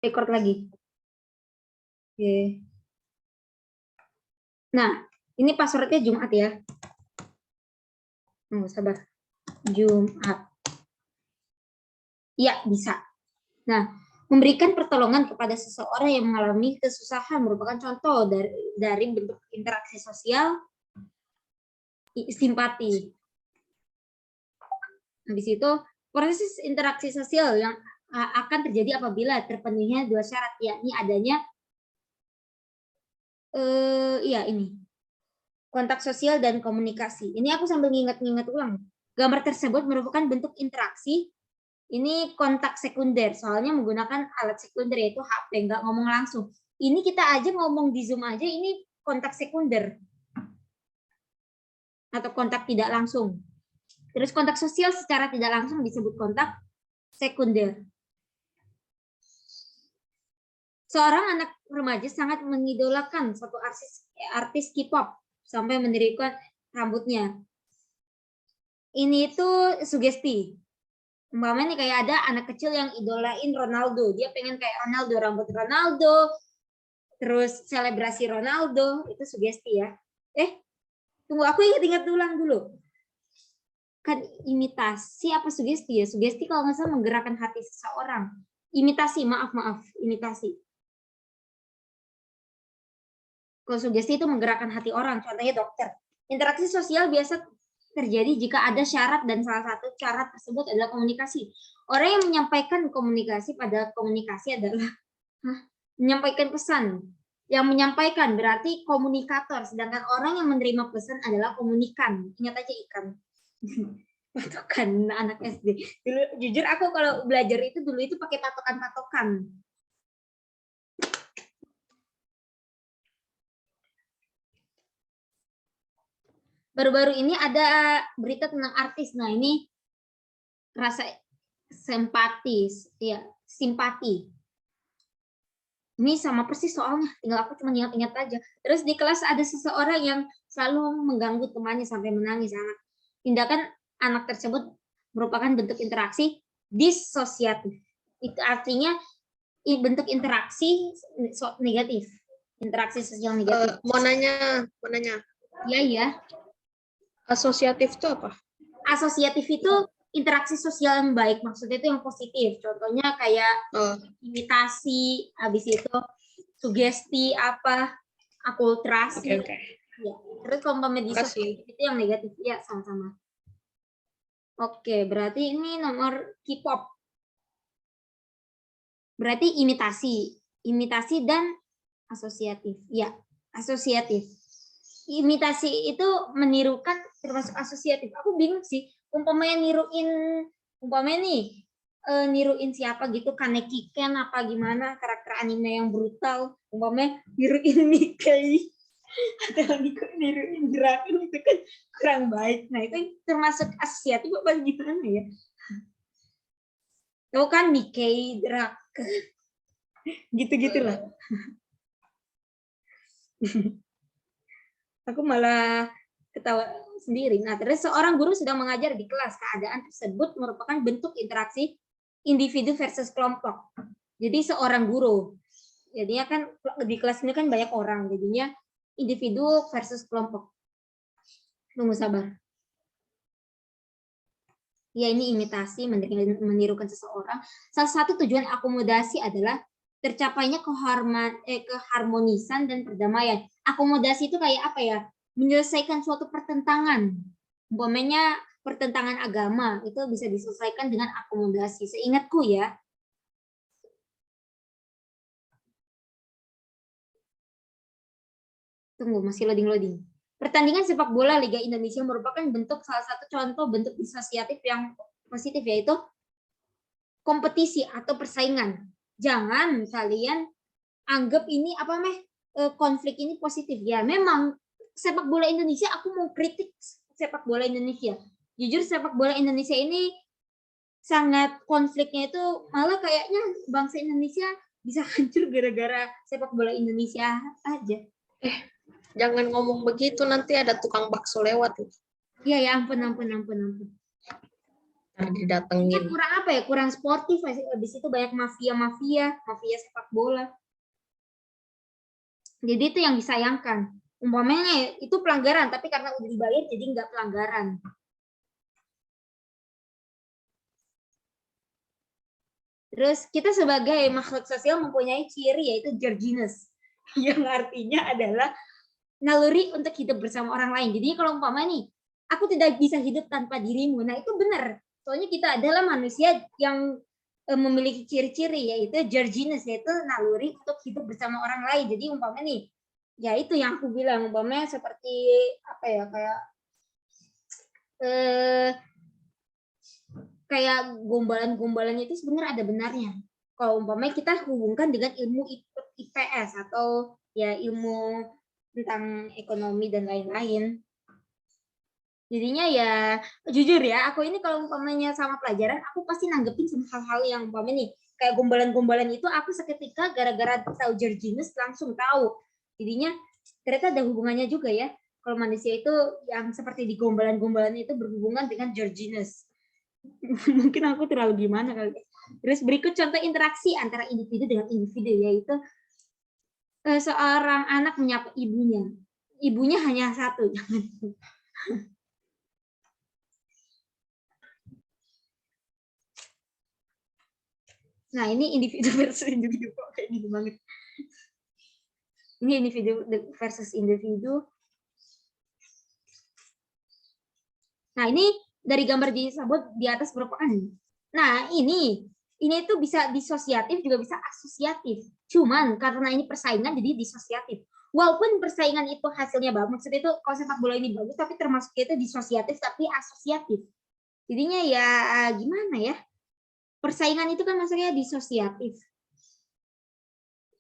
record lagi. Oke. Nah, ini passwordnya Jumat ya. Sabar. Jumat. Ya, bisa. Nah, memberikan pertolongan kepada seseorang yang mengalami kesusahan merupakan contoh dari bentuk interaksi sosial simpati. Habis itu, proses interaksi sosial yang akan terjadi apabila terpenuhinya dua syarat, yakni adanya ini kontak sosial dan komunikasi. Ini aku sambil nginget-nginget ulang. Gambar tersebut merupakan bentuk interaksi. Ini kontak sekunder, soalnya menggunakan alat sekunder yaitu HP, nggak ngomong langsung. Ini kita aja ngomong di Zoom aja, ini kontak sekunder atau kontak tidak langsung. Terus kontak sosial secara tidak langsung disebut kontak sekunder. Seorang anak remaja sangat mengidolakan suatu artis K-pop sampai mendirikan rambutnya. Ini itu sugesti. Umpamanya nih kayak ada anak kecil yang idolain Ronaldo, dia pengen kayak Ronaldo, rambut Ronaldo, terus selebrasi Ronaldo, itu sugesti ya. Tunggu, aku ingat-ingat ulang dulu. Kan imitasi apa sugesti ya? Sugesti kalau nggak salah menggerakkan hati seseorang. Imitasi, maaf, imitasi. Kalau sugesti itu menggerakkan hati orang, contohnya dokter. Interaksi sosial biasa terjadi jika ada syarat dan salah satu syarat tersebut adalah komunikasi. Orang yang menyampaikan komunikasi pada komunikasi adalah menyampaikan pesan. Yang menyampaikan berarti komunikator, sedangkan orang yang menerima pesan adalah komunikan. Ingat aja ikan. Patokan anak SD. Dulu jujur aku kalau belajar itu dulu itu pakai patokan-patokan. Baru-baru ini ada berita tentang artis. Nah, ini rasa simpatis, ya, simpati. Ini sama persis soalnya, tinggal aku cuma ingat-ingat aja. Terus di kelas ada seseorang yang selalu mengganggu temannya sampai menangis. Tindakan anak tersebut merupakan bentuk interaksi disosiatif. Itu artinya bentuk interaksi negatif, interaksi sosial negatif. Mau nanya. Iya. Asosiatif itu apa? Asosiatif itu interaksi sosial yang baik, maksudnya itu yang positif. Contohnya kayak imitasi, habis itu sugesti apa, akulturasi. Okay. Ya. Terus kalau medisosial itu yang negatif, ya sama-sama. Oke, berarti ini nomor K-pop. Berarti imitasi dan asosiatif. Ya, asosiatif. Imitasi itu menirukan termasuk asosiatif. Aku bingung sih, umpamanya niruin siapa gitu, Kaneki Ken apa gimana, karakter anime yang brutal, umpamanya niruin Nikkei atau niruin Dragon, itu kan kurang baik. Nah, itu termasuk asosiatif apa gimana ya? Tahu kan Nikkei, Dragon, gitu-gitulah. Aku malah ketawa sendiri. Nah, terus seorang guru sedang mengajar di kelas. Keadaan tersebut merupakan bentuk interaksi individu versus kelompok. Jadi seorang guru. Jadinya kan di kelas ini kan banyak orang. Jadinya individu versus kelompok. Tunggu sabar. Ya, ini imitasi, menirukan seseorang. Salah satu tujuan akomodasi adalah tercapainya keharmonisan dan perdamaian. Akomodasi itu kayak apa ya? Menyelesaikan suatu pertentangan. Umpamanya pertentangan agama itu bisa diselesaikan dengan akomodasi. Seingatku ya. Tunggu, masih loading. Pertandingan sepak bola Liga Indonesia merupakan salah satu contoh bentuk disosiatif yang positif, yaitu kompetisi atau persaingan. Jangan kalian anggap ini konflik ini positif ya. Memang sepak bola Indonesia, aku mau kritik sepak bola Indonesia. Jujur sepak bola Indonesia ini sangat konfliknya itu, malah kayaknya bangsa Indonesia bisa hancur gara-gara sepak bola Indonesia aja. Jangan ngomong begitu, nanti ada tukang bakso lewat. Iya ya, ampun. Ntar Ini didatengin. kurang apa ya? Kurang sportif. Habis itu banyak mafia sepak bola. Jadi itu yang disayangkan. Umpamanya itu pelanggaran, tapi karena udah dibayar jadi nggak pelanggaran. Terus kita sebagai makhluk sosial mempunyai ciri yaitu Georginus, yang artinya adalah naluri untuk hidup bersama orang lain. Jadi kalau umpama nih, aku tidak bisa hidup tanpa dirimu. Nah itu benar. Soalnya kita adalah manusia yang memiliki ciri-ciri yaitu Georginus, yaitu naluri untuk hidup bersama orang lain. Jadi umpama nih, ya itu yang aku bilang, umpamanya seperti apa ya, kayak gombalan-gombalan itu sebenarnya ada benarnya. Kalau umpamanya kita hubungkan dengan ilmu IPS atau ya ilmu tentang ekonomi dan lain-lain. Jadinya ya jujur ya, aku ini kalau umpamanya sama pelajaran, aku pasti nanggepin sama hal-hal yang umpamanya nih kayak gombalan-gombalan itu aku seketika gara-gara tahu Georginus langsung tahu. Jadinya ternyata ada hubungannya juga ya. Kalau manusia itu yang seperti di gombalan-gombalan itu berhubungan dengan Georginus. Mungkin aku terlalu gimana kali. Terus berikut contoh interaksi antara individu dengan individu, yaitu seorang anak menyapa ibunya. Ibunya hanya satu. Nah, ini individu versus individu. Kayak gitu banget. Ini individu versus individu. Nah, ini dari gambar disebut di atas merupakan. Nah, ini itu bisa disosiatif juga bisa asosiatif. Cuman karena ini persaingan jadi disosiatif. Walaupun persaingan itu hasilnya bagus, maksudnya itu kalau sepak bola ini bagus, tapi termasuk itu disosiatif tapi asosiatif. Jadinya ya gimana ya? Persaingan itu kan maksudnya disosiatif.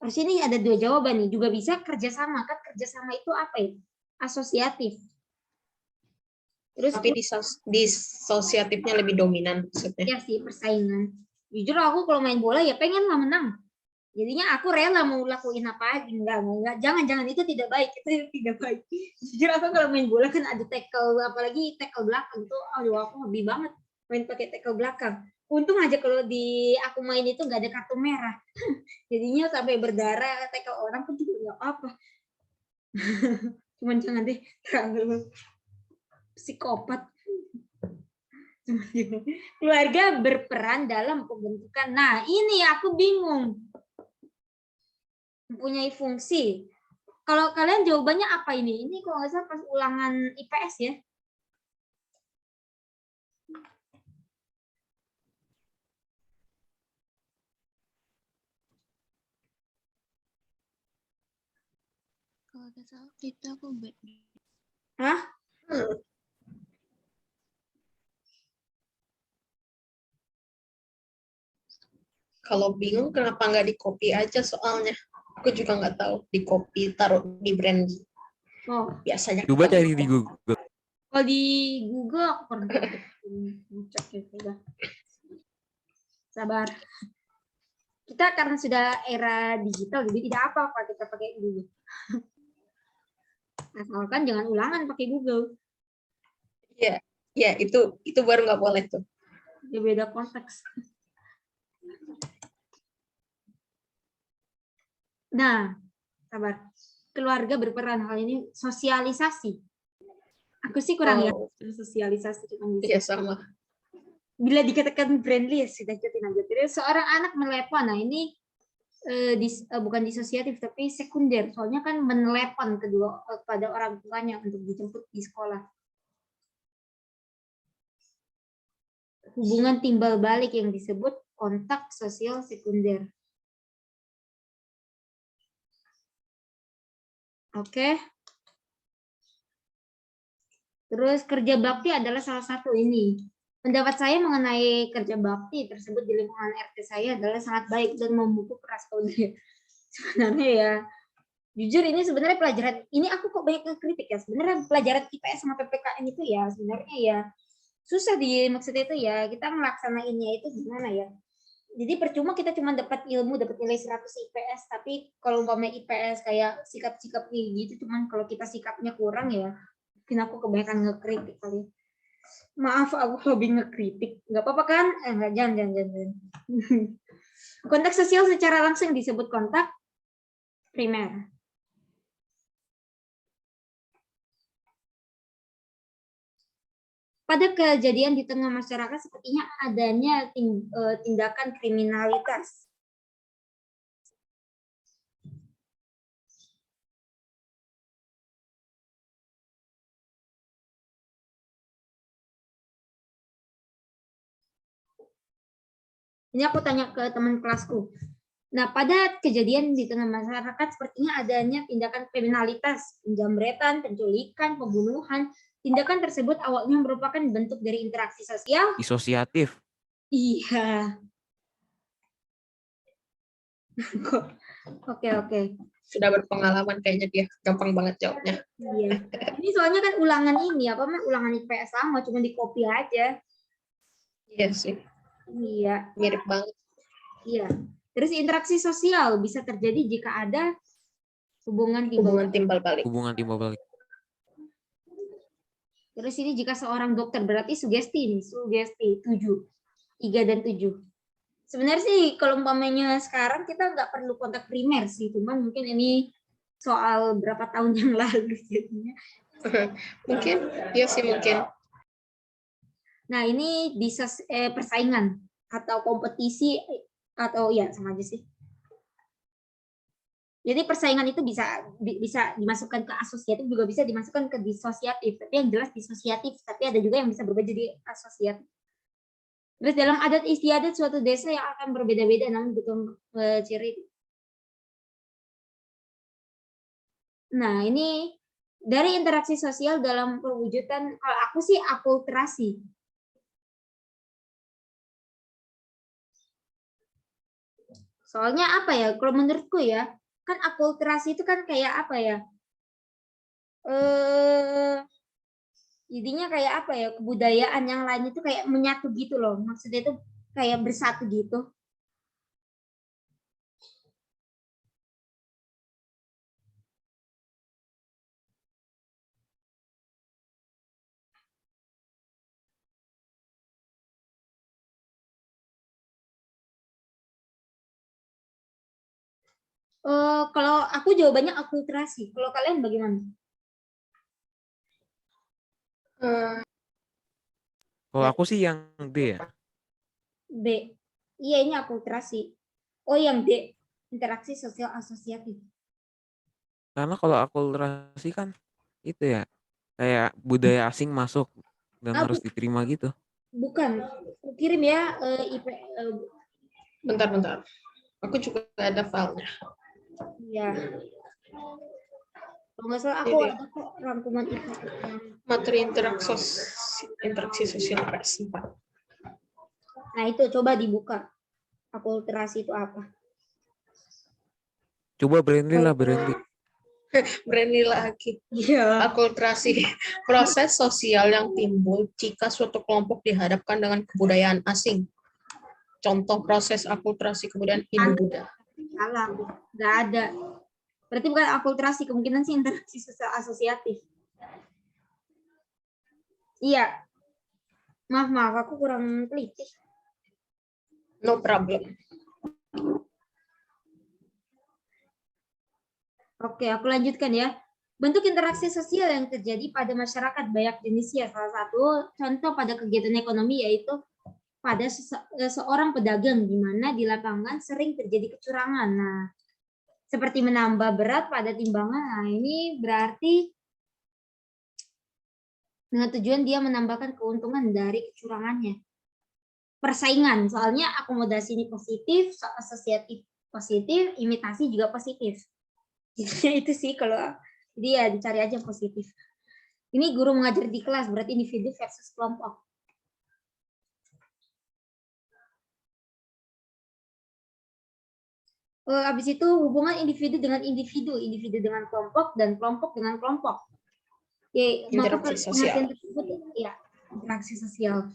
Harusnya ini ada dua jawaban nih. Juga bisa kerjasama. Kan kerjasama itu apa ya? Asosiatif. Terus Tapi disosiatifnya lebih dominan maksudnya. ya sih persaingan. Jujur aku kalau main bola ya pengen lah menang. Jadinya aku rela mau lakuin apa aja. Enggak. Jangan itu tidak baik. Itu tidak baik. Jujur aku kalau main bola kan ada tackle, apalagi tackle belakang tuh. Aduh aku hobi banget main pakai tackle belakang. Untung aja kalau di aku main itu nggak ada kartu merah. Jadinya sampai berdarah tackle orang pun juga nggak apa. Cuman jangan deh terlalu psikopat. Keluarga berperan dalam pembentukan. Nah, ini aku bingung. Mempunyai fungsi. Kalau kalian jawabannya apa ini? Ini kalau nggak salah pas ulangan IPS ya. Kalau nggak salah itu aku Hah? Kalau bingung kenapa nggak di copy aja soalnya. Aku juga nggak tahu. Di copy taruh di brand. Oh, Biasanya. Coba cari di Google. kalau di Google aku pernah cek ya sudah. Sabar. Kita karena sudah era digital jadi tidak apa-apa kita pakai Google. Asalkan jangan ulangan pakai Google. Iya, ya itu baru nggak boleh tuh. Dia beda konteks. Nah, sabar. Keluarga berperan hal ini sosialisasi. Aku sih kurang ya sosialisasi cuman bisa. Iya sama. Bila dikatakan friendly ya sudah ikutin aja. Terus seorang anak menelepon. Nah, ini bukan disosiatif tapi sekunder. Soalnya kan menelepon kepada orang tuanya untuk dijemput di sekolah. Hubungan timbal balik yang disebut kontak sosial sekunder. Oke. Terus kerja bakti adalah salah satu ini. Pendapat saya mengenai kerja bakti tersebut di lingkungan RT saya adalah sangat baik dan memupuk rasa kepedulian. Sebenarnya ya, jujur ini sebenarnya pelajaran, ini aku kok banyak kritik ya, sebenarnya pelajaran IPS sama PPKN itu ya, sebenarnya ya, susah maksudnya itu ya, kita melaksanainnya itu gimana ya. Jadi percuma kita cuma dapat ilmu, dapat nilai 100 IPS, tapi kalau umpamanya IPS kayak sikap-sikap gitu, cuman kalau kita sikapnya kurang ya, mungkin aku kebanyakan ngekritik kali. Maaf, aku hobi ngekritik. Nggak apa-apa kan? Nggak, jangan. Kontak sosial secara langsung disebut kontak primer. Pada kejadian di tengah masyarakat sepertinya adanya tindakan kriminalitas. Ini aku tanya ke teman kelasku. Nah, pada kejadian di tengah masyarakat sepertinya adanya tindakan kriminalitas, penjamretan, penculikan, pembunuhan. Tindakan tersebut awalnya merupakan bentuk dari interaksi sosial. Disosiatif. Iya. Oke. Sudah berpengalaman kayaknya dia. Gampang banget jawabnya. Iya. Ini soalnya kan ulangan ini, ulangan IPS sama, cuma di copy aja. Iya sih. Iya. Mirip banget. Iya. Terus interaksi sosial bisa terjadi jika ada hubungan timbal balik. Hubungan timbal balik. Terus ini jika seorang dokter, berarti sugesti nih, sugesti 7. 3 dan 7. Sebenarnya sih kalau umpamanya sekarang kita nggak perlu kontak primer sih, cuman mungkin ini soal berapa tahun yang lalu jadinya. Mungkin, iya sih mungkin. Nah, ini persaingan atau kompetisi atau ya sama aja sih. Jadi persaingan itu bisa dimasukkan ke asosiatif, juga bisa dimasukkan ke disosiatif. Tapi yang jelas disosiatif, tapi ada juga yang bisa berubah jadi asosiatif. Terus dalam adat istiadat suatu desa yang akan berbeda-beda namun butuh ciri. Nah, ini dari interaksi sosial dalam perwujudan, kalau aku sih akulturasi. Soalnya apa ya, kalau menurutku ya, kan akulturasi itu kan kayak apa ya, jadinya kayak apa ya, kebudayaan yang lain itu kayak menyatu gitu loh, maksudnya itu kayak bersatu gitu. Kalau aku jawabannya akulturasi, kalau kalian bagaimana? Kalau aku sih yang D ya. B. Iya, ini akulturasi. Oh, yang D. Interaksi sosial asosiatif. Karena kalau akulturasi kan itu ya, kayak budaya asing masuk dan harus diterima gitu. Bukan. Kirim ya IP. Bentar. Aku juga ada filenya. Iya. Kalau nggak salah aku ada kok rangkuman IP. Materi interaksi sosial PS 4. Nah, itu coba dibuka. Akulturasi itu apa? Coba Brandly lah, Brandly. Brandly lagi. Iya. Akulturasi, proses sosial yang timbul jika suatu kelompok dihadapkan dengan kebudayaan asing. Contoh proses akulturasi kebudayaan Hindu-Buddha. Salah, nggak ada. Berarti bukan akulturasi, kemungkinan sih interaksi sosial asosiatif. Iya. Maaf, aku kurang teliti. No problem. Oke, aku lanjutkan ya. Bentuk interaksi sosial yang terjadi pada masyarakat banyak jenisnya. Salah satu contoh pada kegiatan ekonomi yaitu pada seorang pedagang, di mana di lapangan sering terjadi kecurangan. Nah, seperti menambah berat pada timbangan. Nah, ini berarti dengan tujuan dia menambahkan keuntungan dari kecurangannya. Persaingan, soalnya akomodasi ini positif, asosiatif positif, imitasi juga positif. Itu sih kalau dia dicari aja positif. Ini guru mengajar di kelas, berarti individu versus kelompok. Habis itu hubungan individu dengan individu, individu dengan kelompok, dan kelompok dengan kelompok. Interaksi sosial. Ya, interaksi sosial.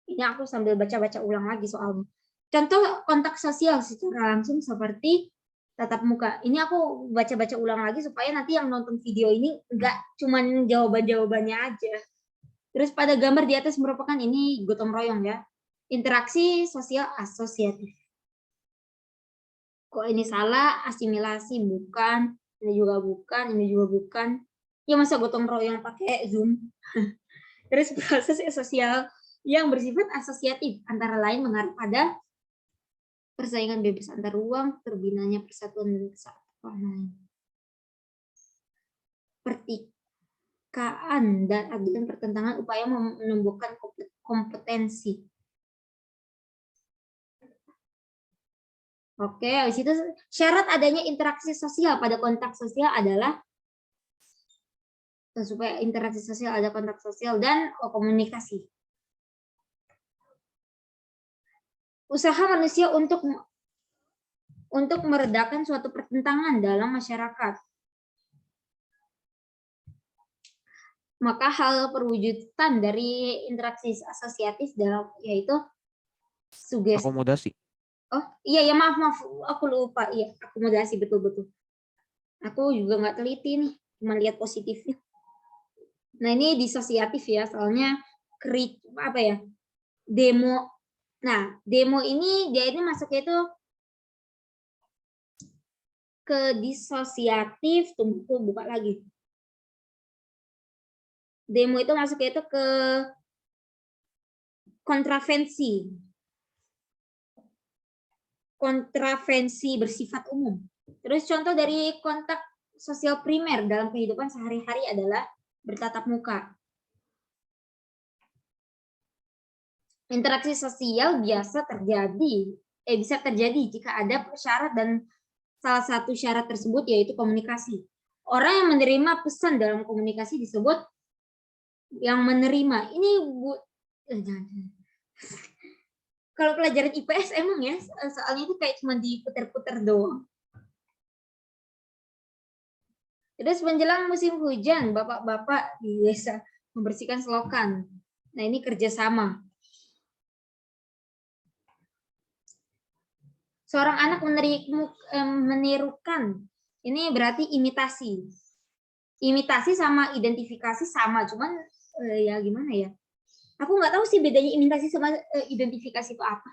Ini aku sambil baca-baca ulang lagi soalnya. Contoh kontak sosial secara langsung seperti tatap muka. Ini aku baca-baca ulang lagi supaya nanti yang nonton video ini enggak cuman jawaban-jawabannya aja. Terus pada gambar di atas merupakan ini gotong royong ya. Interaksi sosial asosiatif. Kok ini salah? Asimilasi bukan, ini juga bukan, ini juga bukan. Ya masa gotong royong pakai Zoom. Terus proses sosial yang bersifat asosiatif antara lain mengarah pada persaingan bebas antar ruang, terbinanya persatuan dan kesatuan. Pertikaan dan agen pertentangan upaya menumbuhkan kompetensi. Oke, habis itu syarat adanya interaksi sosial pada kontak sosial adalah supaya interaksi sosial ada kontak sosial dan komunikasi. Usaha manusia untuk meredakan suatu pertentangan dalam masyarakat. Maka hal perwujudan dari interaksi asosiatif dalam yaitu sugesti. Akomodasi. Oh iya ya maaf aku lupa, iya akomodasi betul. Aku juga nggak teliti nih, cuma lihat positifnya. Nah ini disosiatif ya, soalnya apa ya, demo. Nah demo ini dia ini masuknya itu ke disosiatif, tunggu buka lagi. Demo itu masuknya itu ke kontravensi bersifat umum. Terus contoh dari kontak sosial primer dalam kehidupan sehari-hari adalah bertatap muka. Interaksi sosial bisa terjadi jika ada syarat dan salah satu syarat tersebut yaitu komunikasi. Orang yang menerima pesan dalam komunikasi disebut yang menerima. Ini kalau pelajaran IPS emang ya, soalnya itu kayak cuma diputer-puter doang. Terus menjelang musim hujan, bapak-bapak di desa membersihkan selokan. Nah ini kerjasama. Seorang anak menirukan. Ini berarti imitasi. Imitasi sama identifikasi sama, cuman ya gimana ya? Aku nggak tahu sih bedanya imitasi sama identifikasi itu apa.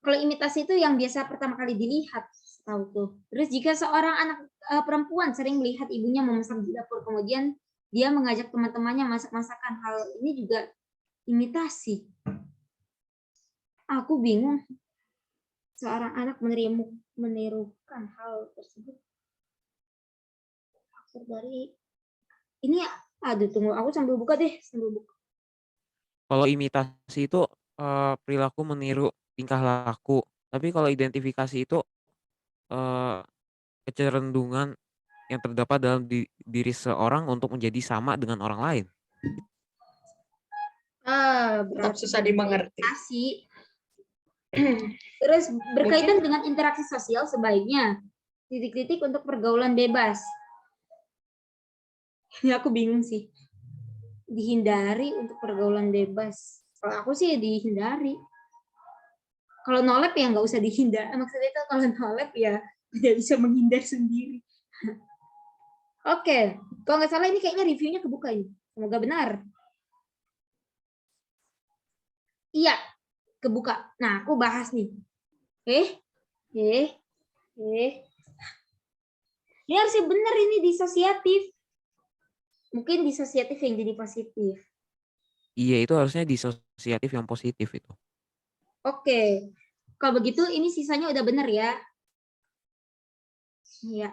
Kalau imitasi itu yang biasa pertama kali dilihat, tahu tuh. Terus jika seorang anak perempuan sering melihat ibunya memasak di dapur, kemudian dia mengajak teman-temannya masak-masakan, hal ini juga imitasi. Aku bingung. Seorang anak menirukan hal tersebut. Dari ini, aduh tunggu, aku sambil buka deh, Kalau imitasi itu perilaku meniru tingkah laku. Tapi kalau identifikasi itu kecenderungan yang terdapat dalam diri seorang untuk menjadi sama dengan orang lain. Tetap susah dimengerti. Terus berkaitan dengan interaksi sosial sebaiknya titik-titik untuk pergaulan bebas. Ini aku bingung sih. Dihindari untuk pergaulan bebas. Kalau aku sih dihindari. Kalau nolep ya nggak usah dihindari. Maksudnya itu kalau nolep ya tidak bisa menghindar sendiri. Oke, kalau nggak salah ini kayaknya reviewnya kebuka ini. Semoga benar. Iya, kebuka. Nah, aku bahas nih. Ini harusnya benar ini disosiatif. Mungkin disosiatif yang jadi positif. Iya, itu harusnya disosiatif yang positif itu. Oke. Kalau begitu ini sisanya udah benar ya. Iya.